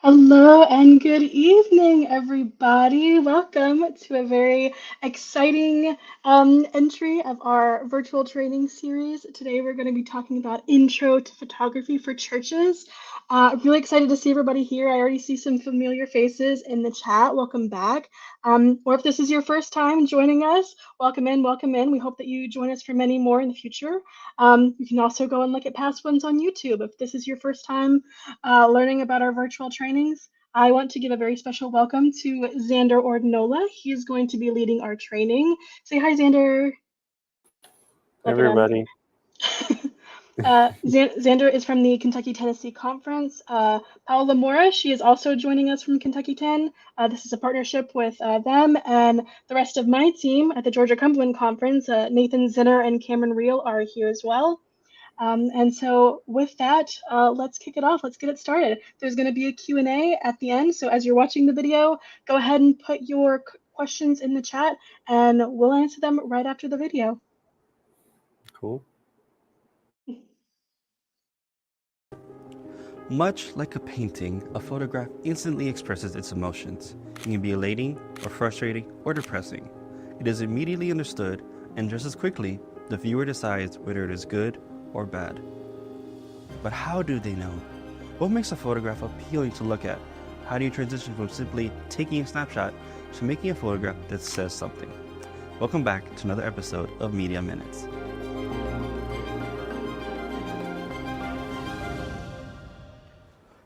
Hello and good evening, everybody. Welcome to a very exciting entry of our virtual training series. Today, we're going to be talking about Intro to Photography for Churches. Really excited to see everybody here. I already see some familiar faces in the chat. Welcome back. Or if this is your first time joining us, welcome in, welcome in. We hope that you join us for many more in the future. You can also go and look at past ones on YouTube if this is your first time learning about our virtual trainings. I want to give a very special welcome to Xander Ordinola. He is going to be leading our training. Say hi, Xander. Look at him. Everybody. Xander is from the Kentucky-Tennessee Conference. Paola Mora, she is also joining us from Kentucky-Ten. This is a partnership with them, and the rest of my team at the Georgia-Cumberland Conference, Nathan Zinner and Cameron Reel are here as well. And so with that, let's kick it off. Let's get it started. There's going to be a Q&A at the end. So as you're watching the video, go ahead and put your questions in the chat and we'll answer them right after the video. Cool. Much like a painting, a photograph instantly expresses its emotions. It can be elating, or frustrating, or depressing. It is immediately understood, and just as quickly, the viewer decides whether it is good or bad. But how do they know? What makes a photograph appealing to look at? How do you transition from simply taking a snapshot to making a photograph that says something? Welcome back to another episode of Media Minutes.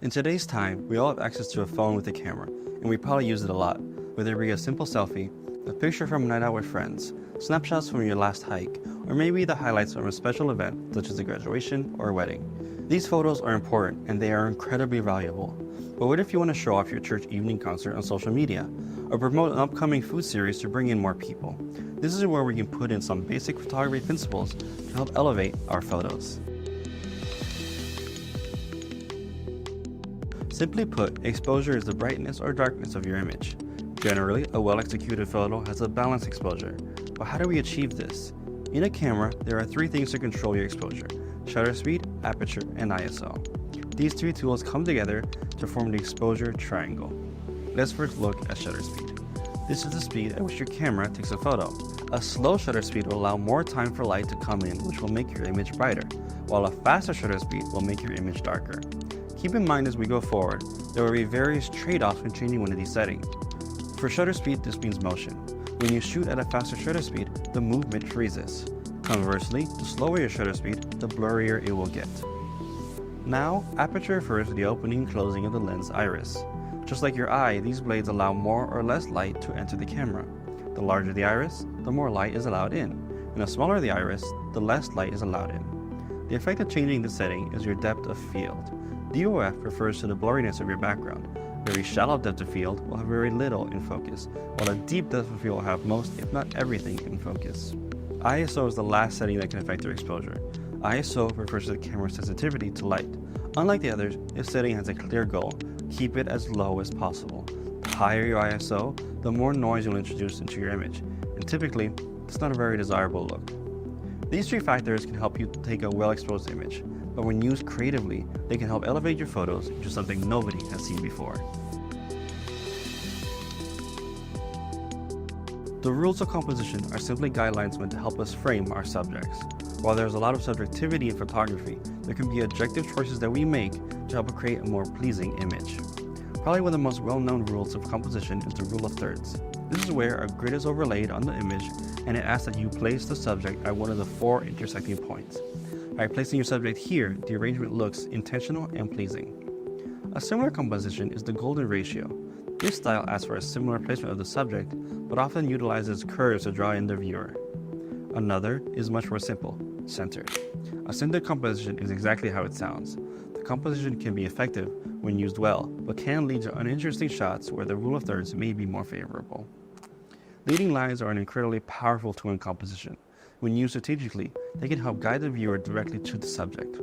In today's time, we all have access to a phone with a camera, and we probably use it a lot, whether it be a simple selfie, a picture from a night out with friends, snapshots from your last hike, or maybe the highlights from a special event such as a graduation or a wedding. These photos are important and they are incredibly valuable. But what if you want to show off your church evening concert on social media, or promote an upcoming food series to bring in more people? This is where we can put in some basic photography principles to help elevate our photos. Simply put, exposure is the brightness or darkness of your image. Generally, a well-executed photo has a balanced exposure. But how do we achieve this? In a camera, there are three things to control your exposure: shutter speed, aperture, and ISO. These three tools come together to form the exposure triangle. Let's first look at shutter speed. This is the speed at which your camera takes a photo. A slow shutter speed will allow more time for light to come in, which will make your image brighter, while a faster shutter speed will make your image darker. Keep in mind as we go forward, there will be various trade-offs when changing one of these settings. For shutter speed, this means motion. When you shoot at a faster shutter speed, the movement freezes. Conversely, the slower your shutter speed, the blurrier it will get. Now, aperture refers to the opening and closing of the lens iris. Just like your eye, these blades allow more or less light to enter the camera. The larger the iris, the more light is allowed in, and the smaller the iris, the less light is allowed in. The effect of changing the setting is your depth of field. DOF refers to the blurriness of your background. Very shallow depth of field will have very little in focus, while a deep depth of field will have most, if not everything, in focus. ISO is the last setting that can affect your exposure. ISO refers to the camera's sensitivity to light. Unlike the others, this setting has a clear goal: keep it as low as possible. The higher your ISO, the more noise you'll introduce into your image, and typically, it's not a very desirable look. These three factors can help you take a well-exposed image, but when used creatively, they can help elevate your photos into something nobody has seen before. The rules of composition are simply guidelines meant to help us frame our subjects. While there's a lot of subjectivity in photography, there can be objective choices that we make to help create a more pleasing image. Probably one of the most well-known rules of composition is the rule of thirds. This is where a grid is overlaid on the image, and it asks that you place the subject at one of the four intersecting points. By placing your subject here, the arrangement looks intentional and pleasing. A similar composition is the golden ratio. This style asks for a similar placement of the subject, but often utilizes curves to draw in the viewer. Another is much more simple: centered. A centered composition is exactly how it sounds. The composition can be effective when used well, but can lead to uninteresting shots where the rule of thirds may be more favorable. Leading lines are an incredibly powerful tool in composition. When used strategically, they can help guide the viewer directly to the subject.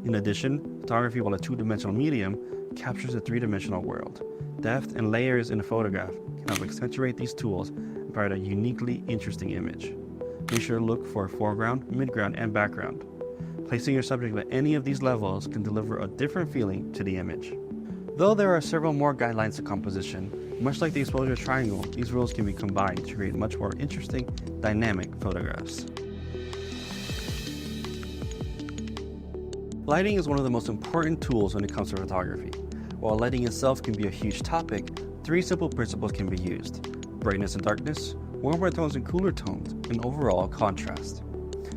In addition, photography, while a two-dimensional medium, captures a three-dimensional world. Depth and layers in a photograph can help accentuate these tools and provide a uniquely interesting image. Be sure to look for foreground, midground, and background. Placing your subject at any of these levels can deliver a different feeling to the image. Though there are several more guidelines to composition, much like the exposure triangle, these rules can be combined to create much more interesting, dynamic photographs. Lighting is one of the most important tools when it comes to photography. While lighting itself can be a huge topic, three simple principles can be used: brightness and darkness, warmer tones and cooler tones, and overall contrast.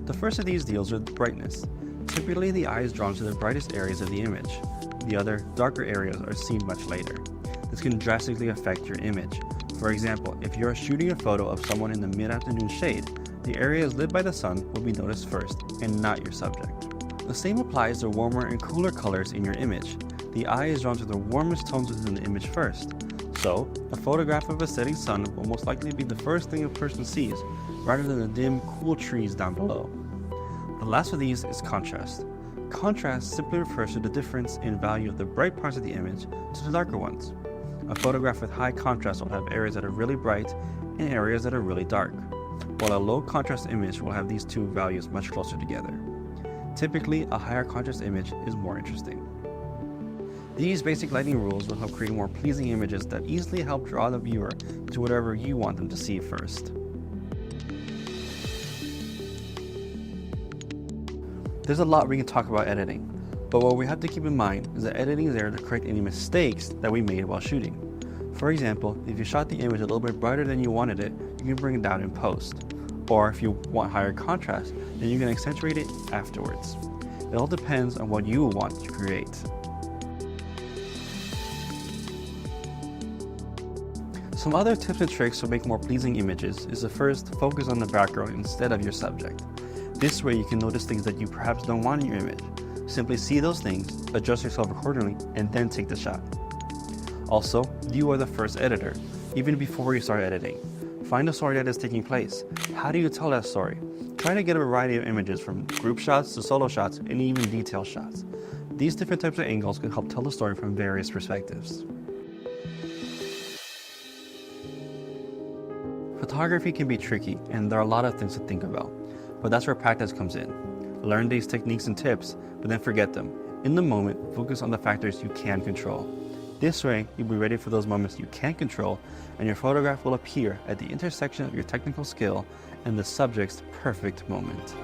The first of these deals with brightness. Typically, the eye is drawn to the brightest areas of the image. The other, darker areas are seen much later. This can drastically affect your image. For example, if you're shooting a photo of someone in the mid-afternoon shade, the areas lit by the sun will be noticed first, and not your subject. The same applies to warmer and cooler colors in your image. The eye is drawn to the warmest tones within the image first. So, a photograph of a setting sun will most likely be the first thing a person sees, rather than the dim, cool trees down below. The last of these is contrast. Contrast simply refers to the difference in value of the bright parts of the image to the darker ones. A photograph with high contrast will have areas that are really bright and areas that are really dark, while a low contrast image will have these two values much closer together. Typically, a higher contrast image is more interesting. These basic lighting rules will help create more pleasing images that easily help draw the viewer to whatever you want them to see first. There's a lot we can talk about editing, but what we have to keep in mind is that editing is there to correct any mistakes that we made while shooting. For example, if you shot the image a little bit brighter than you wanted it, you can bring it down in post. Or if you want higher contrast, then you can accentuate it afterwards. It all depends on what you want to create. Some other tips and tricks to make more pleasing images is to first focus on the background instead of your subject. This way you can notice things that you perhaps don't want in your image. Simply see those things, adjust yourself accordingly, and then take the shot. Also, you are the first editor, even before you start editing. Find the story that is taking place. How do you tell that story? Try to get a variety of images from group shots to solo shots and even detail shots. These different types of angles can help tell the story from various perspectives. Photography can be tricky and there are a lot of things to think about, but that's where practice comes in. Learn these techniques and tips, but then forget them. In the moment, focus on the factors you can control. This way, you'll be ready for those moments you can't control, and your photograph will appear at the intersection of your technical skill and the subject's perfect moment.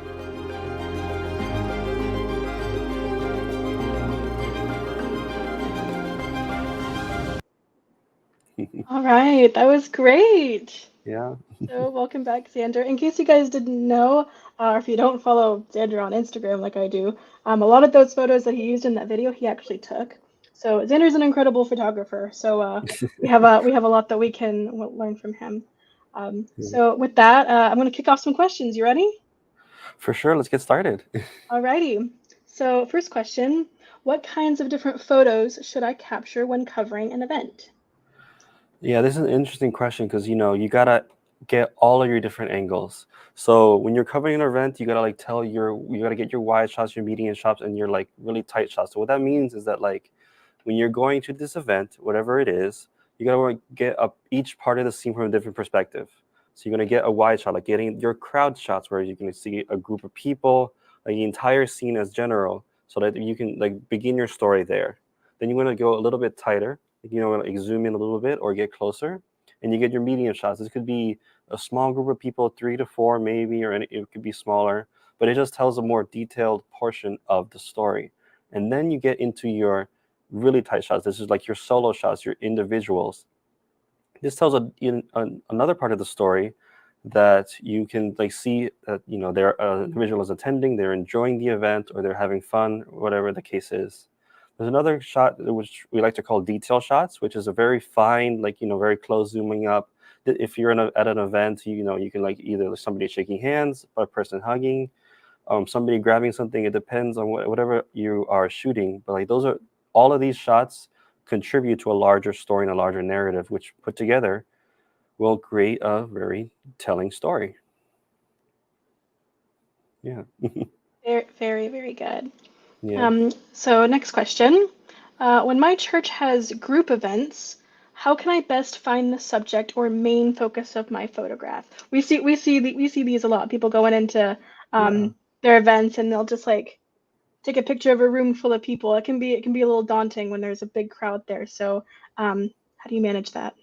All right, that was great. Yeah. So welcome back, Xander. In case you guys didn't know, or if you don't follow Xander on Instagram like I do, a lot of those photos that he used in that video, he actually took. So Xander's an incredible photographer. So we have a lot that we can learn from him. So with that, I'm going to kick off some questions. You ready? For sure, let's get started. Alrighty. So first question, what kinds of different photos should I capture when covering an event? Yeah, this is an interesting question because you gotta get all of your different angles. So when you're covering an event, you gotta you gotta get your wide shots, your medium shots, and your really tight shots. So what that means is that when you're going to this event, whatever it is, you gotta get up each part of the scene from a different perspective. So you're gonna get a wide shot, like getting your crowd shots where you can see a group of people, like the entire scene as general, so that you can begin your story there. Then you're gonna go a little bit tighter, zoom in a little bit or get closer, and you get your medium shots. This could be a small group of people, 3 to 4 maybe, or it could be smaller, but it just tells a more detailed portion of the story. And then you get into your really tight shots. This is like your solo shots, your individuals. This tells another part of the story that you can see that their individual is attending, they're enjoying the event, or they're having fun, whatever the case is. There's another shot which we like to call detail shots, which is a very fine, very close zooming up. If you're at an event, you can either somebody shaking hands, a person hugging, somebody grabbing something. It depends on whatever you are shooting. But all of these shots contribute to a larger story and a larger narrative, which put together will create a very telling story. Yeah. Very, very, very good. Yeah. So next question. When my church has group events, how can I best find the subject or main focus of my photograph? We see these a lot. People going into their events and they'll just take a picture of a room full of people. It can be a little daunting when there's a big crowd there. So how do you manage that?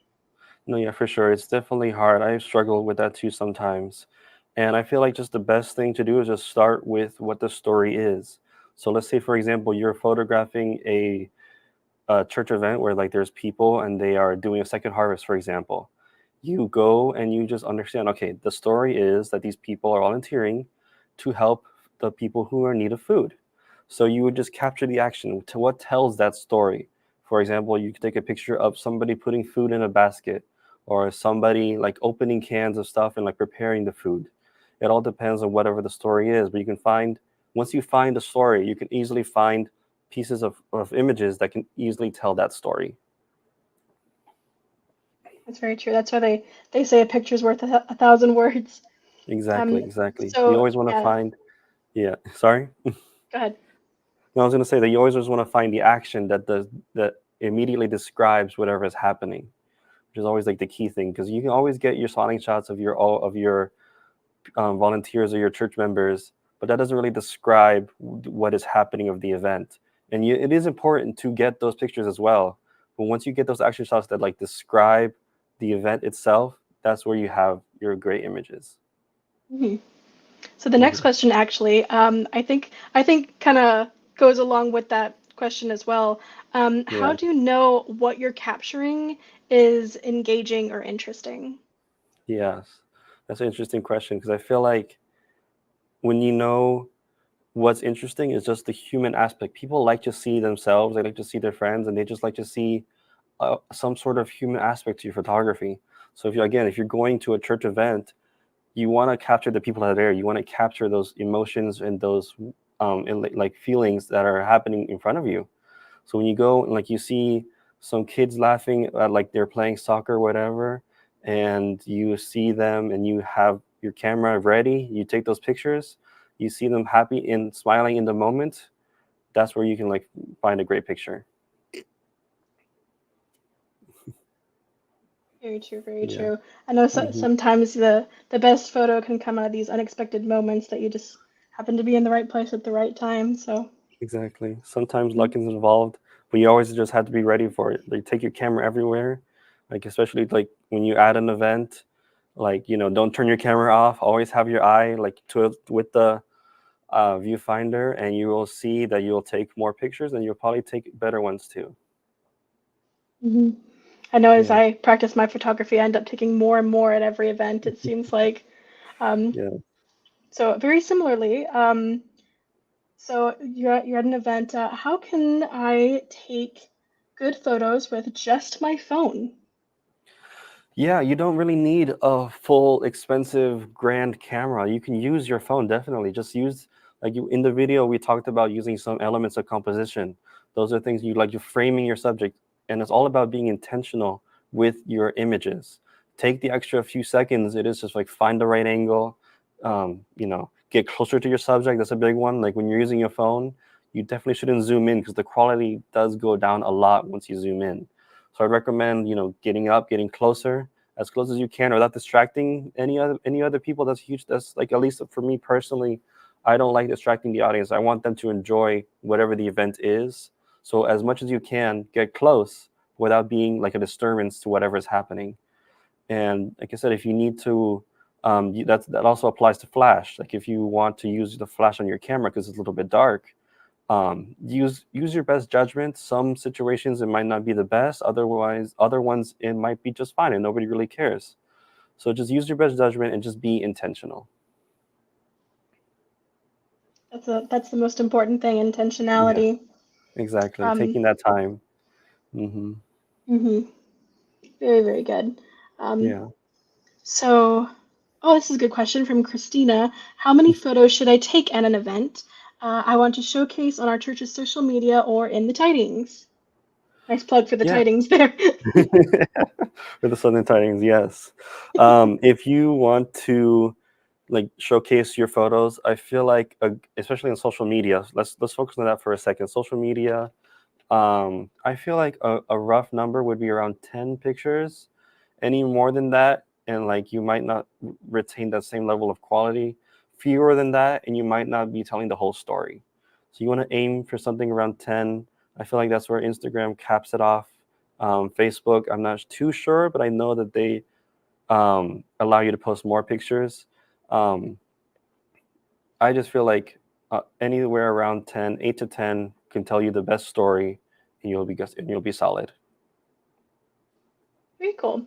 No, yeah, for sure. It's definitely hard. I struggle with that too sometimes. And I feel like just the best thing to do is just start with what the story is. So let's say, for example, you're photographing a church event where like there's people and they are doing a second harvest, for example. You go and you just understand, okay, the story is that these people are volunteering to help the people who are in need of food. So you would just capture the action to what tells that story. For example, you could take a picture of somebody putting food in a basket or somebody like opening cans of stuff and like preparing the food. It all depends on whatever the story is, but you can find once you find the story, you can easily find pieces of images that can easily tell that story. That's very true. That's why they say a picture's worth a thousand words. Exactly, Um, exactly. You so always want to yeah, find, yeah, sorry. go ahead. No, I was going to say that you always just want to find the action that immediately describes whatever is happening, which is always like the key thing because you can always get your spotting shots of your volunteers or your church members, but that doesn't really describe what is happening of the event. And it is important to get those pictures as well. But once you get those action shots that like describe the event itself, that's where you have your great images. Mhm. So the next Hmm. question actually, I think kind of goes along with that question as well. How Yeah. do you know what you're capturing is engaging or interesting? Yes. That's an interesting question because I feel like when you know what's interesting is just the human aspect. People like to see themselves, they like to see their friends, and they just like to see some sort of human aspect to your photography. So if you're going to a church event, you want to capture the people that are there. You want to capture those emotions and those like feelings that are happening in front of you. So when you go and like you see some kids laughing at like they're playing soccer or whatever, and you see them and you have your camera ready, you take those pictures, you see them happy and smiling in the moment, that's where you can like find a great picture. Very true, very Yeah. true. I know Hmm. sometimes the best photo can come out of these unexpected moments that you just happen to be in the right place at the right time. So, Exactly. Sometimes mhm. luck is involved, but you always just have to be ready for it. Like take your camera everywhere, like especially like when you add an event, like don't turn your camera off. Always have your eye like to with the viewfinder, and you will see that you'll take more pictures, and you'll probably take better ones too. Mhm. I know as Yeah, I practice my photography, I end up taking more and more at every event, it seems like. Um, yeah, so very similarly, so you're at an event. How can I take good photos with just my phone? yeah. You don't really need a full, expensive, grand camera. You can use your phone definitely. Just use like you in the video we talked about using some elements of composition. Those are things you like. You're framing your subject, and it's all about being intentional with your images. Take the extra few seconds. It is just like find the right angle. Get closer to your subject. That's a big one. Like when you're using your phone, you definitely shouldn't zoom in because the quality does go down a lot once you zoom in. So I'd recommend, getting up, getting closer, as close as you can, without distracting any other people. That's huge. That's like, at least for me personally, I don't like distracting the audience. I want them to enjoy whatever the event is. So as much as you can, get close without being like a disturbance to whatever is happening. And like I said, if you need to, that also applies to flash. Like if you want to use the flash on your camera because it's a little bit dark, use your best judgment. Some situations it might not be the best, otherwise other ones it might be just fine and nobody really cares. So just use your best judgment and just be intentional. That's the most important thing, Yeah, intentionality. exactly, Um, taking that time. Hmm. mhm. Very, very good. Um, Yeah. so, oh, this is a good question from Christina. How many photos should I take at an event? I want to showcase on our church's social media or in the tidings. Nice plug for the Yeah. tidings there. For the Southern Tidings, yes. If you want to like showcase your photos, I feel like especially on social media, let's focus on that for a second. Social media, I feel like a rough number would be around 10 pictures. Any more than that, and like you might not retain that same level of quality. Fewer than that, and you might not be telling the whole story. So you want to aim for something around 10. I feel like that's where Instagram caps it off. Facebook, I'm not too sure, but I know that they allow you to post more pictures. Um, I just feel like anywhere around 10, 8 to 10 can tell you the best story, and you'll be solid. Very cool.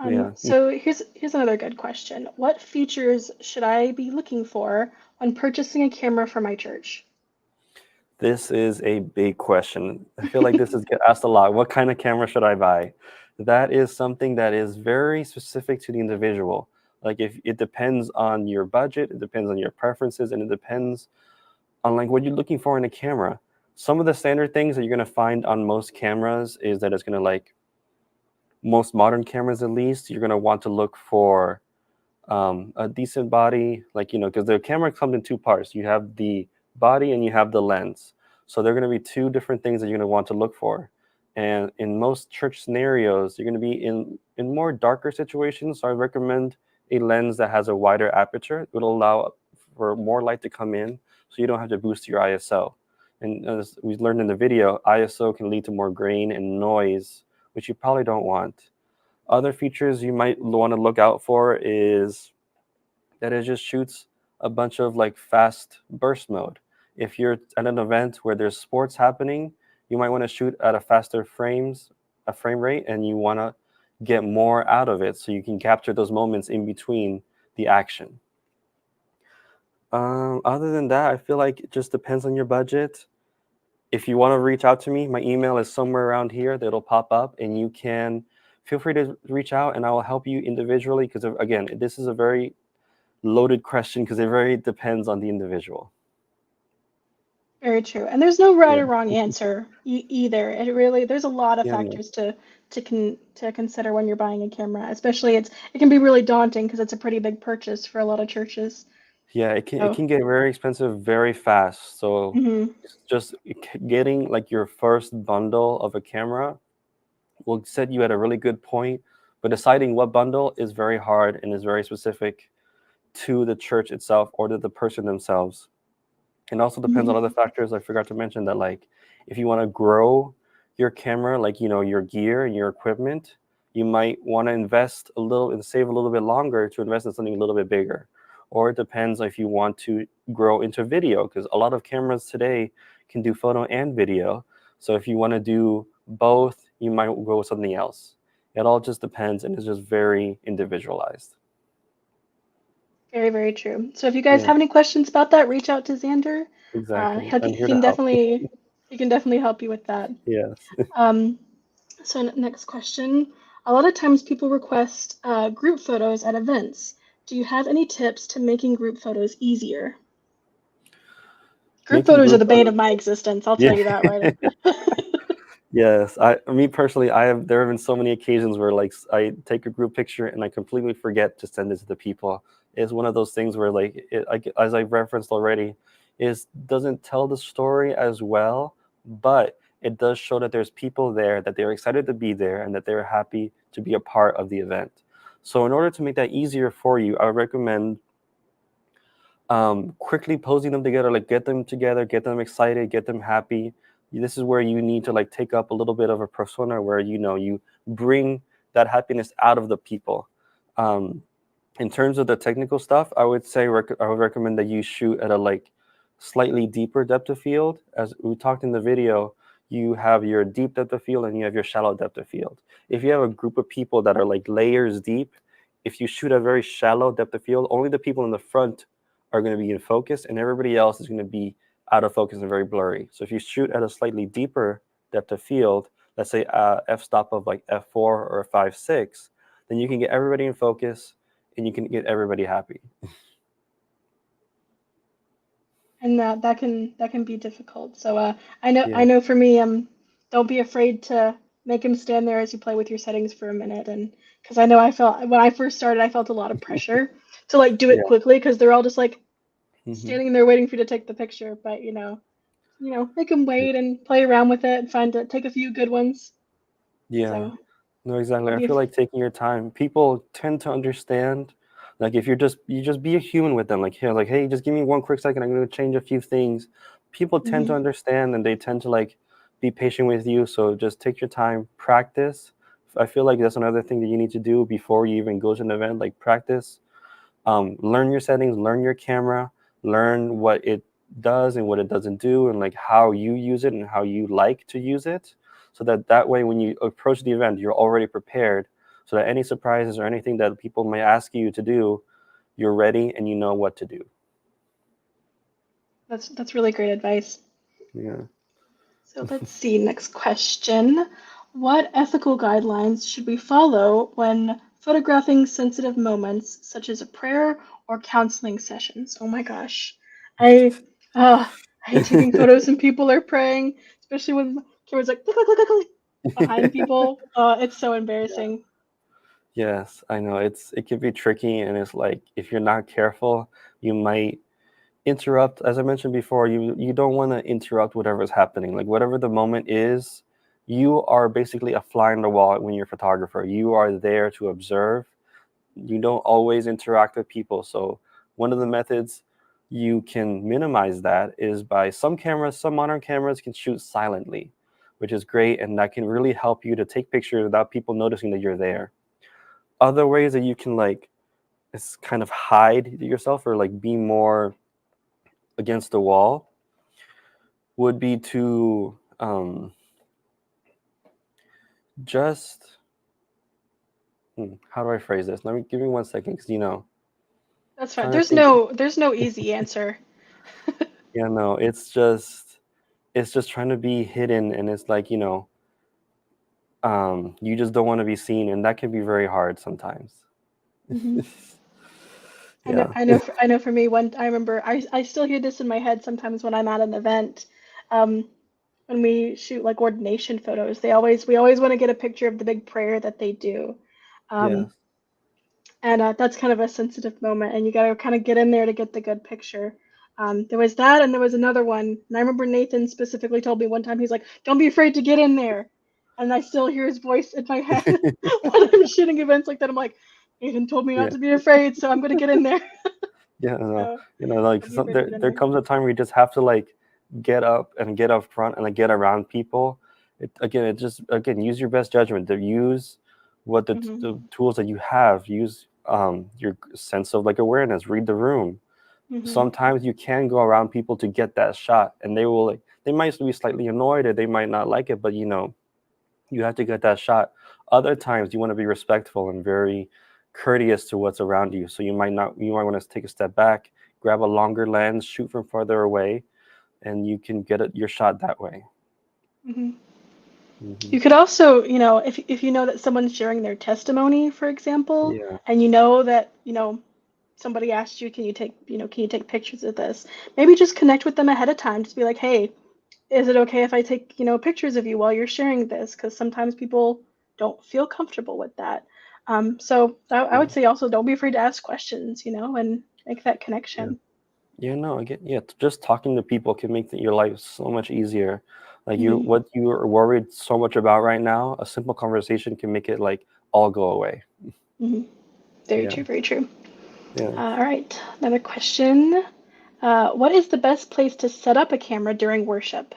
Yeah. So here's another good question. What features should I be looking for when purchasing a camera for my church? This is a big question. I feel like this is get asked a lot. What kind of camera should I buy? That is something that is very specific to the individual. Like if it depends on your budget, it depends on your preferences, and it depends on like what you're looking for in a camera. Some of the standard things that you're gonna find on most cameras is that it's gonna like most modern cameras at least, you're gonna want to look for a decent body, like, because the camera comes in two parts. You have the body and you have the lens. So they're going to be two different things that you're going to want to look for. And in most church scenarios, you're going to be in more darker situations. So I recommend a lens that has a wider aperture. It'll allow for more light to come in, so you don't have to boost your ISO. And as we learned in the video, ISO can lead to more grain and noise, which you probably don't want. Other features you might want to look out for is that it just shoots a bunch of like fast burst mode. If you're at an event where there's sports happening, you might want to shoot at a frame rate, and you want to get more out of it so you can capture those moments in between the action. Other than that, I feel like it just depends on your budget. If you want to reach out to me, my email is somewhere around here that'll pop up, and you can feel free to reach out and I will help you individually, because again, this is a very loaded question because it very depends on the individual. Very true. And there's no right Yeah. or wrong answer either. It really there's a lot of Yeah, no. factors to consider when you're buying a camera. Especially it can be really daunting because it's a pretty big purchase for a lot of churches. Yeah, it So, can get very expensive very fast. So mhm. it's just getting like your first bundle of a camera will set you at a really good point. But deciding what bundle is very hard and is very specific to the church itself or to the person themselves. It also depends on Mhm. other factors. I forgot to mention that, like, if you want to grow your camera, like, your gear and your equipment, you might want to invest a little and save a little bit longer to invest in something a little bit bigger. Or it depends if you want to grow into video, because a lot of cameras today can do photo and video. So if you want to do both, you might go with something else. It all just depends, and it's just very individualized. Very, very true. So if you guys Yeah, have any questions about that, reach out to Xander. exactly. I'm He here to can help. definitely help you with that. Yes. Um, so next question. A lot of times people request group photos at events. Do you have any tips to making group photos easier? Group Making photos are group the bane photos. of my existence. I'll tell Yeah. you that right. Yes, me personally, there have been so many occasions where like I take a group picture and I completely forget to send it to the people. It's one of those things where like as I referenced already, is doesn't tell the story as well, but it does show that there's people there, that they're excited to be there, and that they're happy to be a part of the event. So in order to make that easier for you, I would recommend quickly posing them together, like get them together, get them excited, get them happy. This is where you need to like take up a little bit of a persona where you bring that happiness out of the people. um, in terms of the technical stuff, I would say I would recommend that you shoot at a like slightly deeper depth of field. As we talked in the video, you have your deep depth of field and you have your shallow depth of field. If you have a group of people that are like layers deep, if you shoot a very shallow depth of field, only the people in the front are going to be in focus and everybody else is going to be out of focus and very blurry. So if you shoot at a slightly deeper depth of field, let's say f-stop of like f4 or 5.6, then you can get everybody in focus and you can get everybody happy. And that can be difficult. So I Yeah, know for me, don't be afraid to make him stand there as you play with your settings for a minute, and because I know I felt when I first started, I felt a lot of pressure to like do it yeah, quickly because they're all just like hmm, standing there waiting for you to take the picture. But make him yeah, wait and play around with it and take a few good ones. yeah. So No, exactly. don't I be feel af like taking your time. People tend to understand. Like if you just be a human with them. Like here, like hey, just give me one quick second. I'm going to change a few things. people tend to Hmm. understand and they tend to like be patient with you. So just take your time, practice. I feel like that's another thing that you need to do before you even go to an event, like practice. Learn your settings, learn your camera, learn what it does and what it doesn't do, and like how you use it and how you like to use it, so that way when you approach the event, you're already prepared, so that any surprises or anything that people may ask you to do, you're ready and you know what to do. That's really great advice. Yeah. So let's see, next question. What ethical guidelines should we follow when photographing sensitive moments such as a prayer or counseling sessions? Oh my gosh. I I hate taking photos when people are praying, especially when the camera's like click, click, click, click, click, behind people. It's so Yeah. embarrassing. Yes, I know it can be tricky, and it's like if you're not careful, you might interrupt. As I mentioned before, you don't want to interrupt whatever's happening, like whatever the moment is. You are basically a fly on the wall when you're a photographer. You are there to observe. You don't always interact with people. So one of the methods you can minimize that is by some modern cameras can shoot silently, which is great, and that can really help you to take pictures without people noticing that you're there. Other ways that you can like is kind of hide yourself or like be more against the wall would be to just how do I phrase this? Let me give me 1 second, because That's fine. trying to think. There's no easy answer. Yeah, no, it's just trying to be hidden, and it's like you just don't want to be seen, and that can be very hard sometimes. Hmm. Yeah. I know for me, when I remember, I still hear this in my head sometimes when I'm at an event. Um, when we shoot like ordination photos, we always want to get a picture of the big prayer that they do. Um, Yes. and that's kind of a sensitive moment, and you got to kind of get in there to get the good picture. There was that, and there was another one. And I remember Nathan specifically told me one time, he's like, "Don't be afraid to get in there." And I still hear his voice in my head when I'm shooting events like that. I'm like, Nathan told me not Yeah. to be afraid, so I'm gonna get in there. Yeah, no, So like don't be afraid to there get in there there. comes a time where you just have to like get up and get up front and like get around people. It use your best judgment. To use what Hmm. the tools that you have. Use your sense of like awareness. Read the room. Hmm. Sometimes you can go around people to get that shot, and they might be slightly annoyed or they might not like it, but you have to get that shot. Other times you want to be respectful and very courteous to what's around you. So you might want to take a step back, grab a longer lens, shoot from farther away, and you can get your shot that way. Hmm. Hmm. You could also, if you know that someone's sharing their testimony, for example, Yeah, and you know that, somebody asked you, can you take pictures of this? Maybe just connect with them ahead of time. Just be like, hey, is it okay if I take, pictures of you while you're sharing this? Because sometimes people don't feel comfortable with that. So I would true. say also don't be afraid to ask questions, and make that Yeah. connection. Yeah, no, I get, yeah, just talking to people can make your life so much easier. Like Hmm. what you are worried so much about right now, a simple conversation can make it like all go away. Hmm. Very Yeah, true, very true. yeah. All right, another question. What is the best place to set up a camera during worship?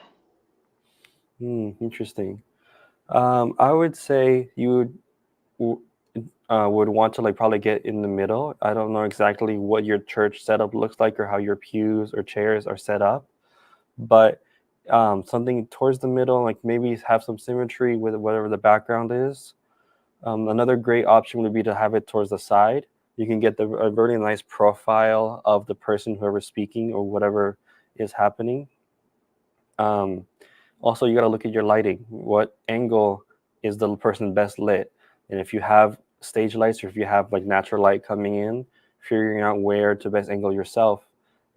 Interesting. I would say you w- would want to like probably get in the middle. I don't know exactly what your church setup looks like or how your pews or chairs are set up, but something towards the middle, like maybe have some symmetry with whatever the background is. Another great option would be to have it towards the side. You can get a really nice profile of the person, whoever's speaking or whatever is happening. Um, Also, you got to look at your lighting. What angle is the person best lit? And if you have stage lights or if you have like natural light coming in, figuring out where to best angle yourself.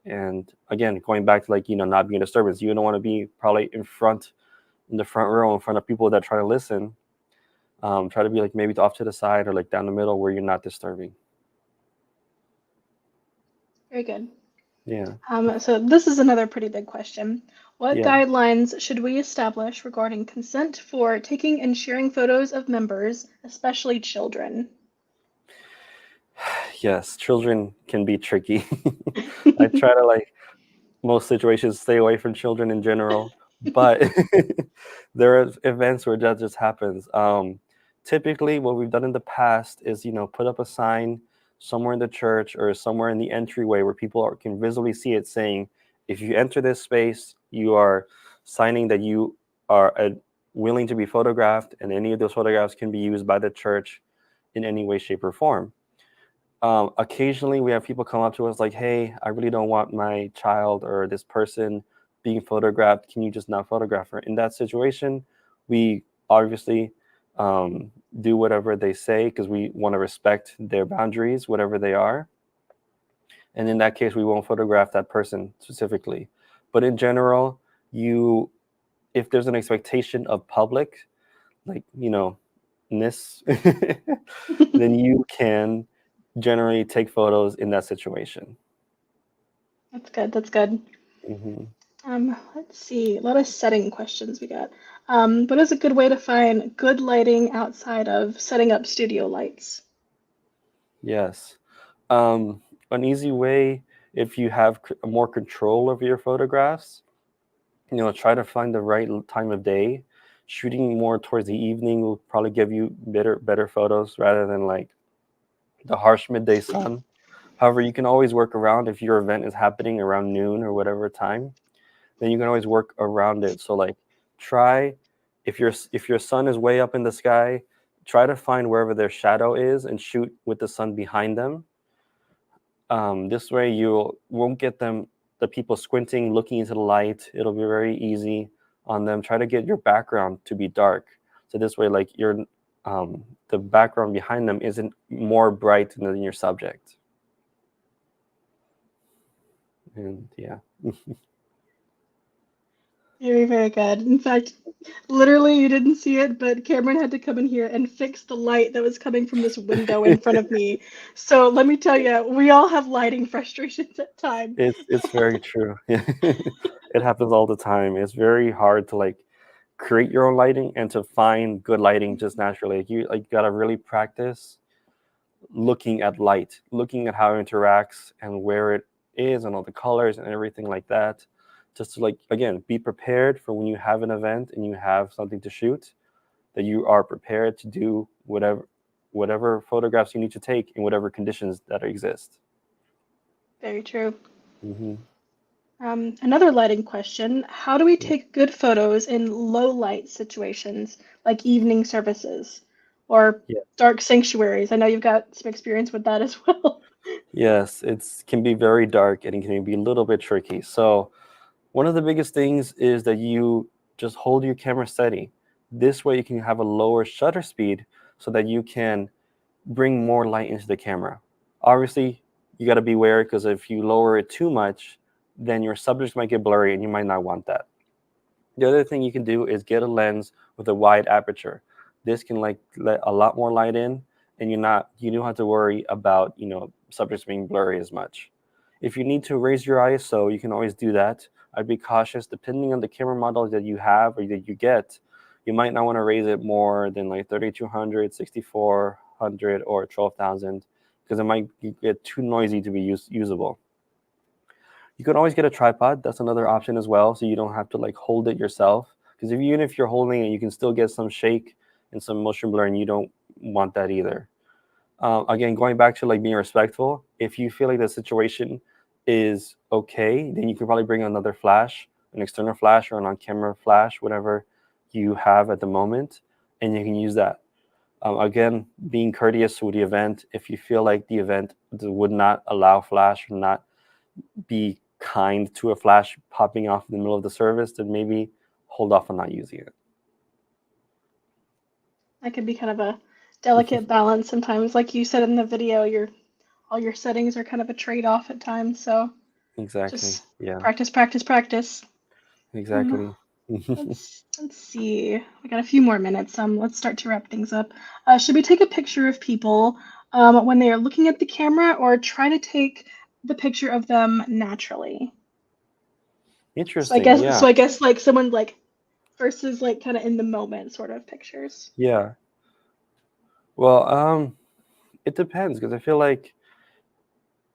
And again, going back to like, not being a disturbance, you don't want to be probably in the front row, in front of people that try to listen. Try to be like maybe off to the side or like down the middle where you're not disturbing. Very good. Yeah. So this is another pretty big question. What Yeah. guidelines should we establish regarding consent for taking and sharing photos of members, especially children? Yes. Children can be tricky. I try to like most situations stay away from children in general, but there are events where that just happens. Typically, what we've done in the past is, put up a sign somewhere in the church or somewhere in the entryway where people can visibly see it saying, if you enter this space, you are signing that you are willing to be photographed, and any of those photographs can be used by the church in any way, shape, or form. Occasionally, we have people come up to us like, hey, I really don't want my child or this person being photographed. Can you just not photograph her? In that situation, we obviously do whatever they say because we want to respect their boundaries, whatever they are. And in that case, we won't photograph that person specifically. But in general, if there's an expectation of public, like, ness, then you can generally take photos in that situation. That's good. That's good. Hmm. Let's see. A lot of setting questions we got. What is a good way to find good lighting outside of setting up studio lights? Yes. An easy way, if you have more control over your photographs, try to find the right time of day. Shooting more towards the evening will probably give you better photos rather than like the harsh midday sun. However, you can always work around if your event is happening around noon or whatever time, then you can always work around it. So like try if your sun is way up in the sky, try to find wherever their shadow is and shoot with the sun behind them. This way you won't get the people squinting, looking into the light. It'll be very easy on them. Try to get your background to be dark. So this way, like the background behind them isn't more bright than your subject. And yeah. Very, very good. In fact, literally, you didn't see it, but Cameron had to come in here and fix the light that was coming from this window in front of me. So let me tell you, we all have lighting frustrations at times. It's very true. It happens all the time. It's very hard to like create your own lighting and to find good lighting just naturally. You gotta really practice looking at light, looking at how it interacts and where it is and all the colors and everything like that. Just to like again be prepared for when you have an event and you have something to shoot, that you are prepared to do whatever photographs you need to take in whatever conditions that exist. Very true. Hmm. Another lighting question. How do we Yeah. take good photos in low light situations like evening services or Yeah. dark sanctuaries? I know you've got some experience with that as well. Yes, it's can be very dark and it can be a little bit tricky. So one of the biggest things is that you just hold your camera steady. This way you can have a lower shutter speed so that you can bring more light into the camera. Obviously, you got to be wary because if you lower it too much, then your subjects might get blurry and you might not want that. The other thing you can do is get a lens with a wide aperture. This can like let a lot more light in, and you don't have to worry about subjects being blurry as much. If you need to raise your ISO, you can always do that. I'd be cautious depending on the camera model that you have or that you get. You might not want to raise it more than like 3200, 6400, or 12,000 because it might get too noisy to be usable. You can always get a tripod. That's another option as well, so you don't have to like hold it yourself. Because even if you're holding it, you can still get some shake and some motion blur, and you don't want that either. Again, going back to like being respectful, if you feel like the situation is okay, then you can probably bring another flash, an external flash or an on-camera flash, whatever you have at the moment, and you can use that. Again, being courteous with the event. If you feel like the event would not allow flash or not be kind to a flash popping off in the middle of the service, then maybe hold off on not using it. That could be kind of a delicate balance sometimes. Like you said in the video, all your settings are kind of a trade-off at times. So Exactly. just Yeah, practice, practice, practice. Um, exactly. let's see. We got a few more minutes. Let's start to wrap things up. Should we take a picture of people when they are looking at the camera, or try to take the picture of them naturally? Interesting. Yeah. So I guess like someone like versus like kind of in the moment sort of pictures. Yeah. Well, it depends because I feel like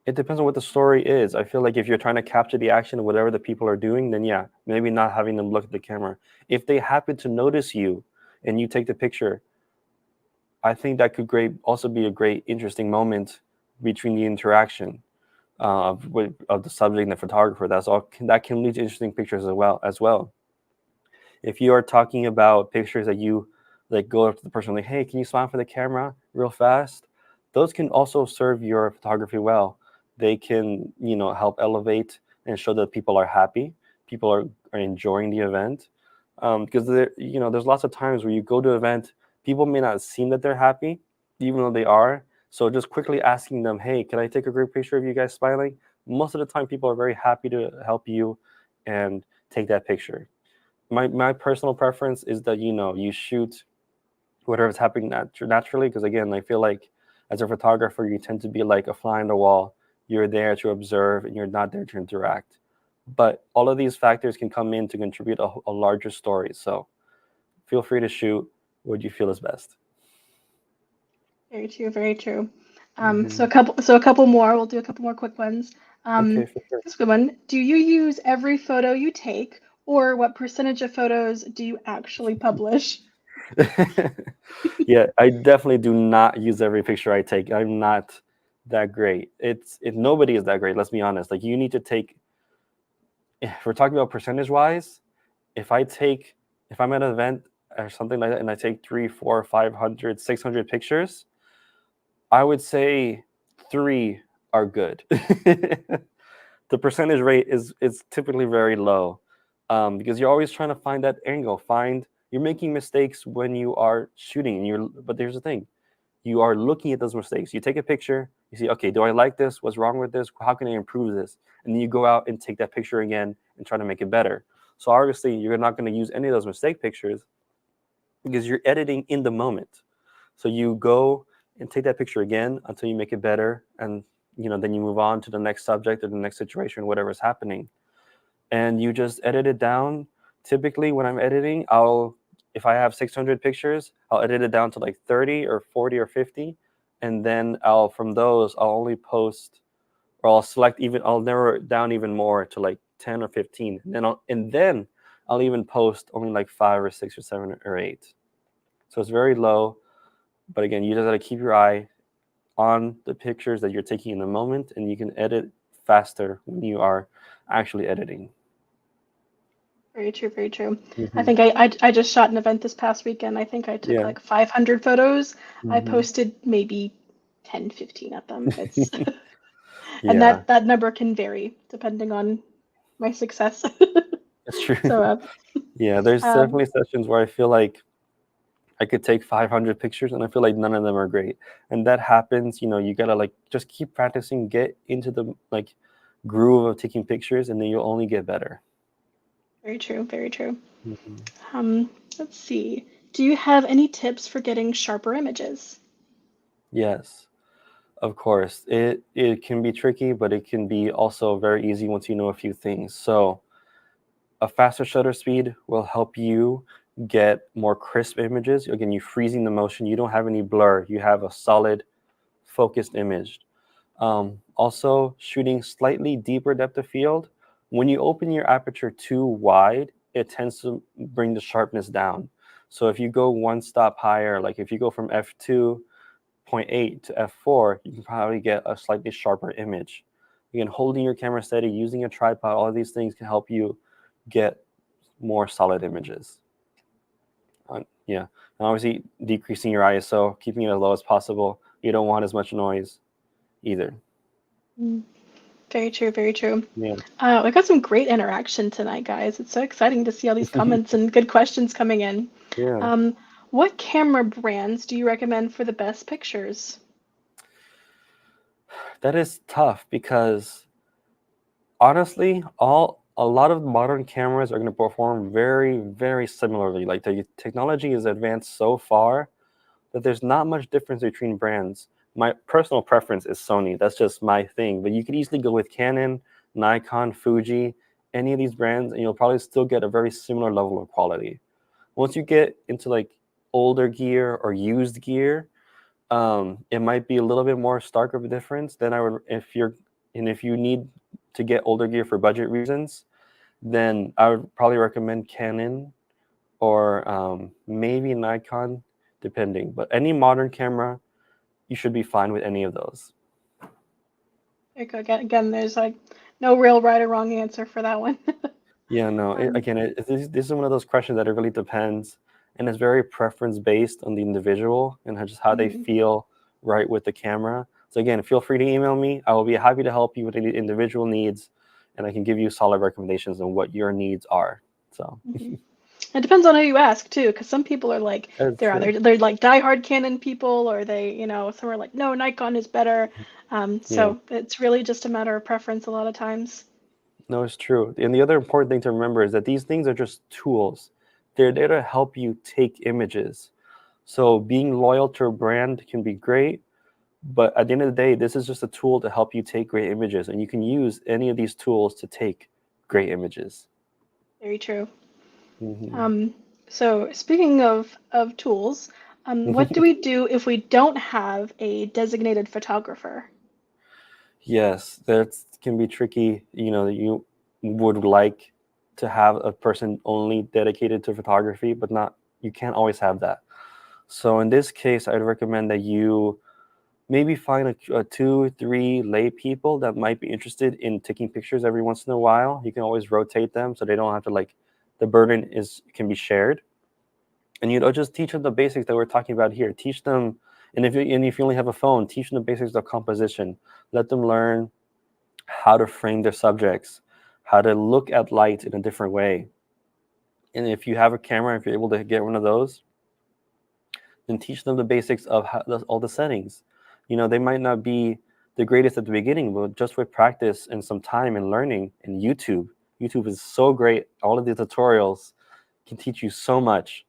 It depends on what the story is. I feel like if you're trying to capture the action of whatever the people are doing, then yeah, maybe not having them look at the camera. If they happen to notice you and you take the picture, I think that could also be a great interesting moment between the interaction of the subject and the photographer. That can lead to interesting pictures as well. If you are talking about pictures that you like go up to the person like, hey, can you smile for the camera real fast? Those can also serve your photography well. They can, help elevate and show that people are happy, people are enjoying the event. Because there's lots of times where you go to an event, people may not seem that they're happy, even though they are. So just quickly asking them, hey, can I take a group picture of you guys smiling? Most of the time, people are very happy to help you and take that picture. My personal preference is that you shoot whatever's happening naturally, because again, I feel like as a photographer you tend to be like a fly on the wall. You're there to observe and you're not there to interact, but all of these factors can come in to contribute a larger story. So feel free to shoot what you feel is best. Very true, very true. So Hmm. a couple more. We'll do a couple more quick ones. Okay, Um, for sure. this is a good one. Do you use every photo you take, or what percentage of photos do you actually publish? Yeah, I definitely do not use every picture I take. I'm not that great. Nobody is that great, let's be honest. Like, you need to take, if we're talking about percentage wise, if I take, if I'm at an event or something like that and I take 3, 4, 500, 600 pictures, I would say three are good. The percentage rate is typically very low, because you're always trying to find that angle. You're making mistakes when you are shooting. But there's the thing: you are looking at those mistakes. You take a picture, you see, okay, do I like this? What's wrong with this? How can I improve this? And then you go out and take that picture again and try to make it better. So obviously, you're not going to use any of those mistake pictures because you're editing in the moment. So you go and take that picture again until you make it better, and then you move on to the next subject or the next situation, whatever is happening, and you just edit it down. Typically, when I'm editing, if I have 600 pictures, I'll edit it down to like 30 or 40 or 50, and then from those I'll only post, or I'll narrow it down even more to like 10 or 15, and then I'll even post only like 5 or 6 or 7 or 8. So it's very low, but again, you just got to keep your eye on the pictures that you're taking in the moment, and you can edit faster when you are actually editing. Very true, very true. I Hmm. think I just shot an event this past weekend. I think I took Yeah. like 500 photos. I Hmm. posted maybe 10, 15 of them. It's and Yeah, that number can vary depending on my success. that's true. So Yeah, there's um, definitely sessions where I feel like I could take 500 pictures and I feel like none of them are great. And that happens, you gotta like just keep practicing, get into the like groove of taking pictures, and then you'll only get better. very true, very true. Hmm. Let's see. Do you have any tips for getting sharper images? Yes, of course. It can be tricky, but it can be also very easy once you know a few things. So a faster shutter speed will help you get more crisp images. Again, you freezing the motion. You don't have any blur. You have a solid, focused image. Also, shooting slightly deeper depth of field. When you open your aperture too wide, it tends to bring the sharpness down. So if you go one stop higher, like if you go from f2.8 to f4, you can probably get a slightly sharper image. Again, holding your camera steady, using a tripod, all of these things can help you get more solid images. Yeah, and obviously decreasing your ISO, keeping it as low as possible. You don't want as much noise either. Mm, very true, very true. Yeah. We got some great interaction tonight, guys. It's so exciting to see all these comments and good questions coming in. Yeah, Um, what camera brands do you recommend for the best pictures? that is tough because honestly, a lot of modern cameras are going to perform very, very similarly. Like, the technology is advanced so far that there's not much difference between brands. My personal preference is Sony. That's just my thing. But you could easily go with Canon, Nikon, Fuji, any of these brands, and you'll probably still get a very similar level of quality. Once you get into like older gear or used gear, it might be a little bit more stark of a difference. Then I would, if you're And if you need to get older gear for budget reasons, then I would probably recommend Canon or maybe Nikon, depending. But any modern camera, you should be fine with any of those. Again, there's like no real right or wrong answer for that one. Yeah, no. Um, This is one of those questions that it really depends, and it's very preference based on the individual and just how they mhm. feel right with the camera. So again, feel free to email me. I will be happy to help you with any individual needs, and I can give you solid recommendations on what your needs are. So Mhm. It depends on who you ask too, because some people are like that's true. they're like diehard Canon people, or some are like no, Nikon is better. Yeah, So it's really just a matter of preference a lot of times. no, it's true. And the other important thing to remember is that these things are just tools. They're there to help you take images. So being loyal to a brand can be great, but at the end of the day, this is just a tool to help you take great images, and you can use any of these tools to take great images. Very true. Hmm. Um, so speaking of tools, what do we do if we don't have a designated photographer? Yes, that can be tricky. You know, you would like to have a person only dedicated to photography, but not, you can't always have that. So in this case, I'd recommend that you maybe find a two, three lay people that might be interested in taking pictures every once in a while. You can always rotate them so they don't have to like, the burden is can be shared. And just teach them the basics that we're talking about here. Teach them, and if you only have a phone, teach them the basics of composition. Let them learn how to frame their subjects, how to look at light in a different way. And if you have a camera, if you're able to get one of those, then teach them the basics of all the settings. They might not be the greatest at the beginning, but just with practice and some time and learning, and YouTube is so great. All of the tutorials can teach you so much,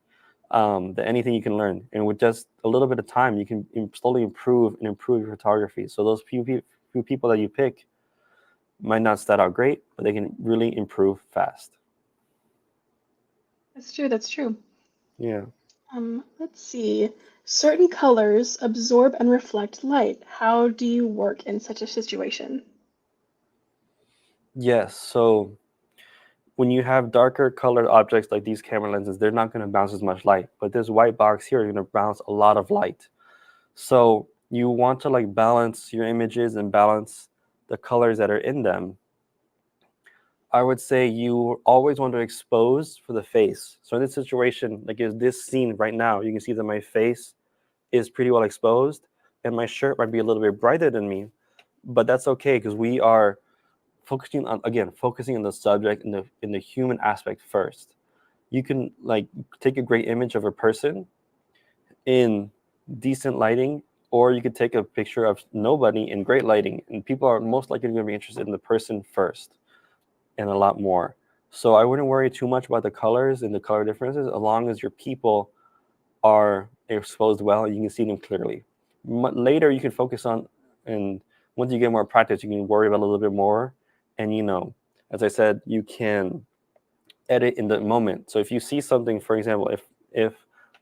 that anything you can learn. And with just a little bit of time, you can slowly improve your photography. So those few people that you pick might not start out great, but they can really improve fast. That's true. That's true. Yeah. Let's see. Certain colors absorb and reflect light. How do you work in such a situation? Yes. So when you have darker colored objects like these camera lenses, they're not going to bounce as much light. But this white box here is going to bounce a lot of light. So you want to like balance your images and balance the colors that are in them. I would say you always want to expose for the face. So in this situation, like is this scene right now, you can see that my face is pretty well exposed, and my shirt might be a little bit brighter than me, but that's okay because we are focusing on the subject in the human aspect first. You can like take a great image of a person in decent lighting, or you could take a picture of nobody in great lighting, and people are most likely going to be interested in the person first and a lot more. So I wouldn't worry too much about the colors and the color differences as long as your people are exposed well, you can see them clearly. Later, you can focus on, and once you get more practice, you can worry about a little bit more. And as I said, you can edit in the moment. So if you see something, for example, if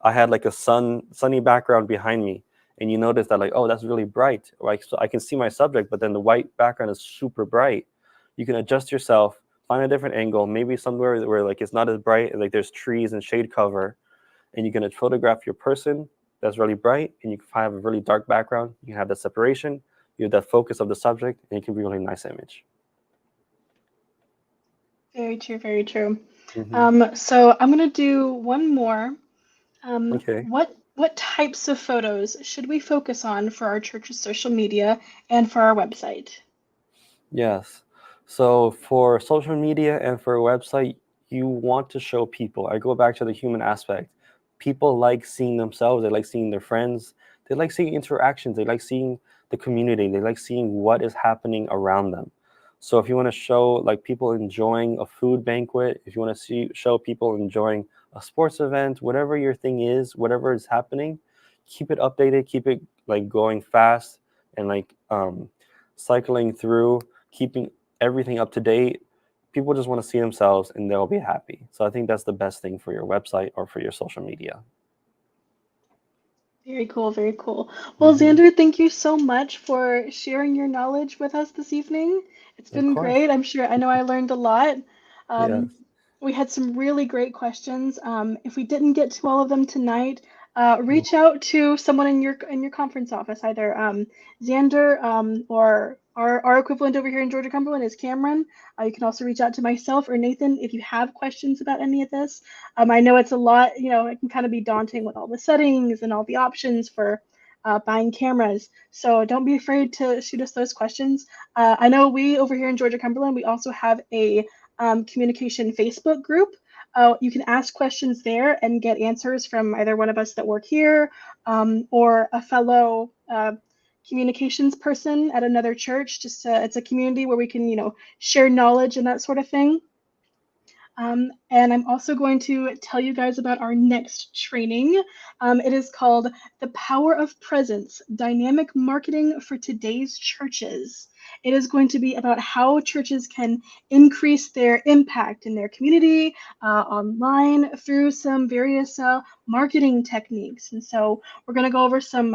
I had like a sunny background behind me, and you notice that like, oh, that's really bright, like so I can see my subject, but then the white background is super bright. You can adjust yourself, find a different angle, maybe somewhere where like it's not as bright, like there's trees and shade cover, and you're going to photograph your person that's really bright, and you can have a really dark background. You can have that separation, you have that focus of the subject, and it can be a really nice image. Very true, very true. Hmm. So I'm gonna do one more. Okay. What types of photos should we focus on for our church's social media and for our website? Yes. So for social media and for a website, you want to show people. I go back to the human aspect. People like seeing themselves, they like seeing their friends, they like seeing interactions, they like seeing the community, they like seeing what is happening around them. So if you want to show like people enjoying a food banquet, if you want to show people enjoying a sports event, whatever your thing is, whatever is happening, keep it updated, keep it like going fast and like cycling through, keeping everything up to date. People just want to see themselves and they'll be happy. So I think that's the best thing for your website or for your social media. Very cool, very cool. Well, Hmm. Xander, thank you so much for sharing your knowledge with us this evening. It's Of been course. great. I know I learned a lot. Um, Yes. we had some really great questions. If we didn't get to all of them tonight, reach out to someone in your conference office, either Xander or our equivalent over here in Georgia-Cumberland is Cameron. You can also reach out to myself or Nathan if you have questions about any of this. I know it's a lot, it can kind of be daunting with all the settings and all the options for buying cameras. So don't be afraid to shoot us those questions. I know we over here in Georgia-Cumberland, we also have a communication Facebook group. You can ask questions there and get answers from either one of us that work here or a fellow communications person at another church. It's a community where we can, share knowledge and that sort of thing. And I'm also going to tell you guys about our next training. It is called The Power of Presence, Dynamic Marketing for Today's Churches. It is going to be about how churches can increase their impact in their community, online through some various marketing techniques. And so we're going to go over some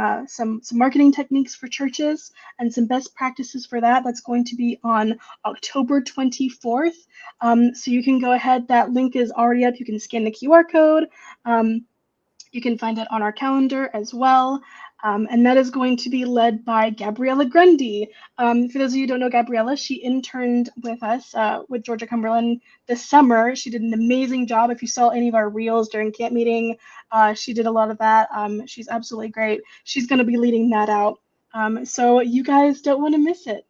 marketing techniques for churches and some best practices for that. That's going to be on October 24th. So you can go ahead, that link is already up. You can scan the QR code. Um, you can find it on our calendar as well. And that is going to be led by Gabriella Grundy. For those of you who don't know Gabriella, she interned with us with Georgia-Cumberland this summer. She did an amazing job. If you saw any of our reels during camp meeting, she did a lot of that. She's absolutely great. She's going to be leading that out. So you guys don't want to miss it.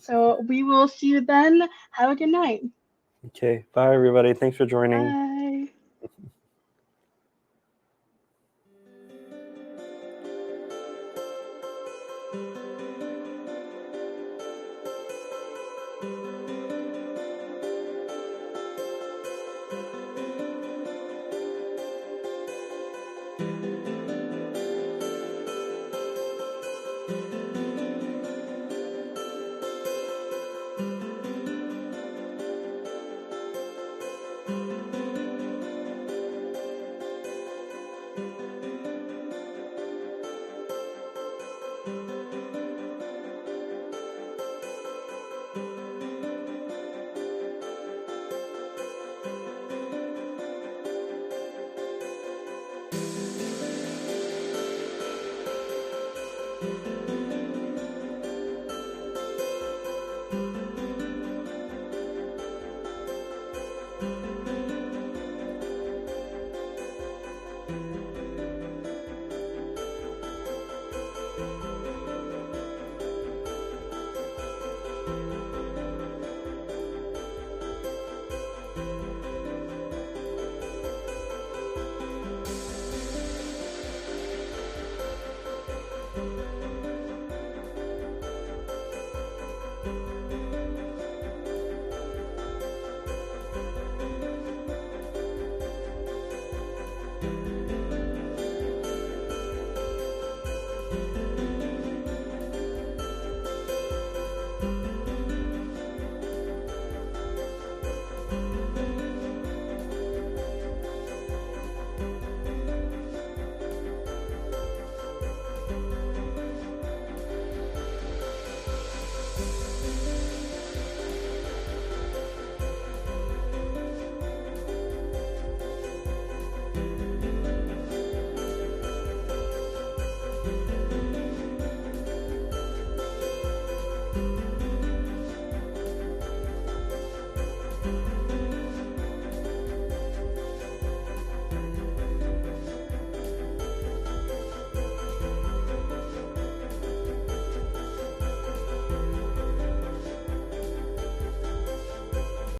So we will see you then. Have a good night. Okay. Bye, everybody. Thanks for joining. Bye.